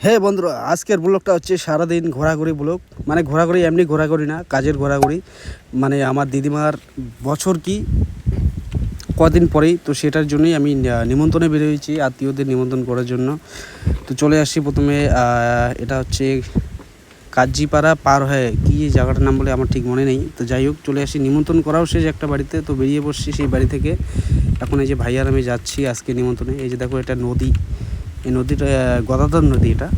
হ্যাঁ বন্ধুরা, আজকের ব্লগটা হচ্ছে সারাদিন ঘোরাঘুরি ব্লগ। মানে ঘোরাঘুরি এমনি ঘোরাঘুরি না, কাজের ঘোরাঘুরি। মানে আমার দিদিমার বছর কি কদিন পরেই, তো সেটার জন্যই আমি নিমন্ত্রণে বেরিয়েছি, আত্মীয়দের নিমন্ত্রণ করার জন্য। তো চলে আসছি প্রথমে, এটা হচ্ছে কাজীপাড়া পার হয়ে কী জায়গাটার নাম বলে আমার ঠিক মনে নেই। তো যাই হোক, চলে আসি, নিমন্ত্রণ করাও শেষ একটা বাড়িতে। তো বেরিয়ে বসছি সেই বাড়ি থেকে। এখন এই যে ভাইয়ার আমি যাচ্ছি আজকে নিমন্ত্রণে। এই যে দেখো, এটা নদী, এই নদীটা গদাধর নদী। এটা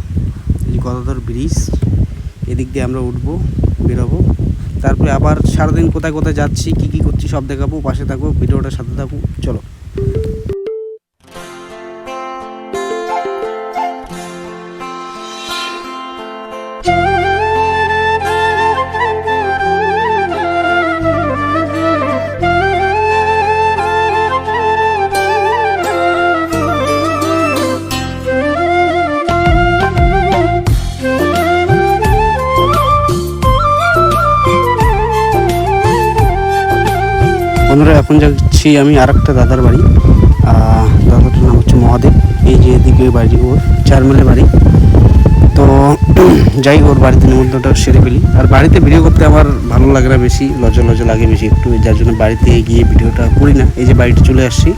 এই গদাধর ব্রিজ, এদিক দিয়ে আমরা উঠবো, বেরোবো। তারপরে আবার সারাদিন কোথায় কোথায় যাচ্ছি, কী কী করছি সব দেখাবো। পাশে থাকো, ভিডিওটার সাথে থাকো, চলো। বন্ধুরা, এখন যাচ্ছি আমি আর একটা দাদার বাড়ি। দাদাটার নাম হচ্ছে মহাদেব। এই যে এদিকে বাড়ি ওর, 4 মাইলের বাড়ি। তো যাই, ওর বাড়িতে নিমন্ত্রণটা সেরে ফেলি। আর বাড়িতে ভিডিও করতে আমার ভালো লাগে না, বেশি লজ্জা লজ্জা লাগে বেশি একটু, যার জন্য বাড়িতে গিয়ে ভিডিওটা করি না। এই যে বাড়িতে চলে আসছি,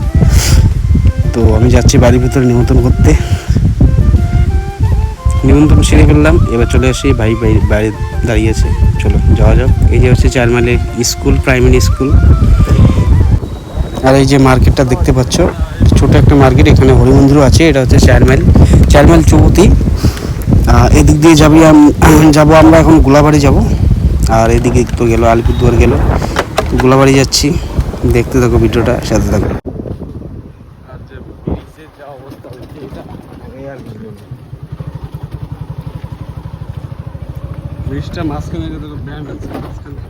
তো আমি যাচ্ছি বাড়ির ভিতরে নিমন্ত্রণ করতে। নিমন্ত্রণ সেরে ফেললাম, এবার চলে আসি। ভাই বাইরে দাঁড়িয়েছে, চলো যাওয়া যাক। এই যে হচ্ছে 4 মাইলের স্কুল, প্রাইমারি স্কুল। আর এই যে মার্কেটটা দেখতে পাচ্ছ, ছোট একটা মার্কেট, এখানে হরি মন্দিরও আছে। এটা হচ্ছে 4 মাইল, 4 মাইল চৌপতি। এদিক দিয়ে যাবো আমরা এখন গোলাবাড়ি যাব। আর এদিকে তো গেল আলিপুরদুয়ার গেল, তো গোলাবাড়ি যাচ্ছি। দেখতে থাকো, ভিডিওটা সাথে থাকো। ব্রিজটা মাঝখানে ব্যান্ড আছে মাঝখানে।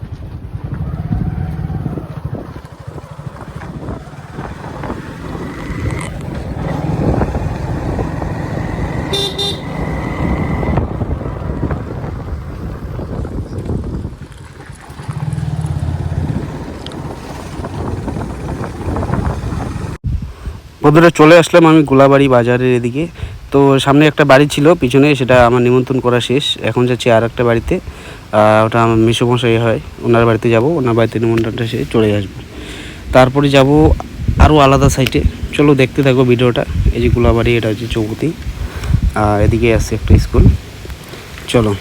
বন্ধুরা, চলে আসলাম আমি গোলাবাড়ি বাজারের এদিকে। তো সামনে একটা বাড়ি ছিল পিছনে, সেটা আমার নিমন্ত্রণ করা শেষ। এখন যাচ্ছি আর একটা বাড়িতে, ওটা আমার মেসোমশাই হয়, ওনার বাড়িতে যাব। ওনার বাড়িতে নিমন্ত্রণটা শেষ চলে আসবো। তারপরে যাব আরও আলাদা সাইটে। চলো দেখতে থাকো ভিডিওটা। এই যে গোলাবাড়ি, এটা হচ্ছে চৌপতি, এদিকে আছে একটা স্কুল, চলো।